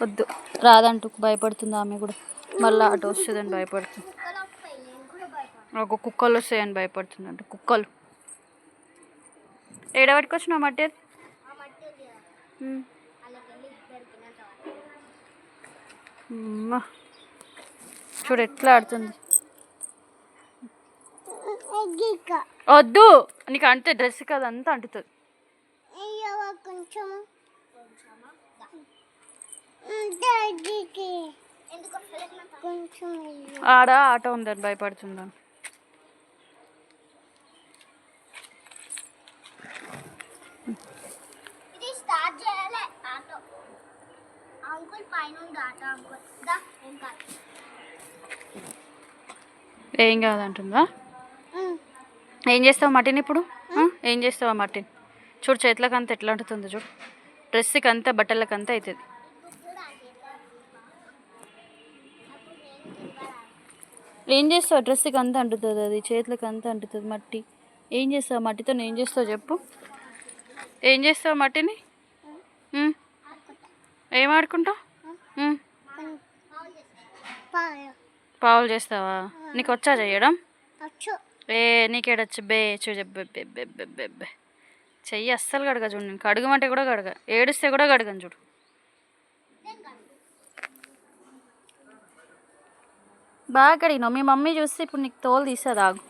వద్దు రాదంటూ భయపడుతుంది ఆమె కూడా. మళ్ళీ ఆటో వస్తుందని భయపడుతుంది. ఒక కుక్కలు వస్తాయని భయపడుతుంది అంట. కుక్కలు ఏడబట్టుకొచ్చినావు మట్టి? చూడు ఎట్లా ఆడుతుంది. వద్దు నీకు అంటే డ్రెస్ కదా అంతా అంటుతుంది. ఆడ ఆటో ఉందని భయపడుతుందా? ఏం కాదంటుందా? ఏం చేస్తావు మట్టిని ఇప్పుడు? ఏం చేస్తావా మట్టిని? చూడు చేతులకు అంతా ఎట్లా అంటుతుందో చూడు. డ్రెస్కి అంతా బట్టలకు అంతా అవుతుంది. ఏం చేస్తావు? డ్రెస్కి అంతా అంటుతుంది, అది చేతులకు అంతా అంటుతుంది మట్టి. ఏం చేస్తావు మట్టితో? ఏం చేస్తావు చెప్పు? ఏం చేస్తావు మట్టిని? ఏం ఆడుకుంటావు? పావులు చేస్తావా? నీకు వచ్చా చేయడం? నీకేడొచ్చు బే చూబే. చెయ్యి అస్సలు కడగ చూడు. నేను కడుగమంటే కూడా కడగ, ఏడుస్తే కూడా కడగను చూడు. బాగా కడిగినావు. మీ మమ్మీ చూస్తే ఇప్పుడు నీకు తోలు తీసేది. ఆగు.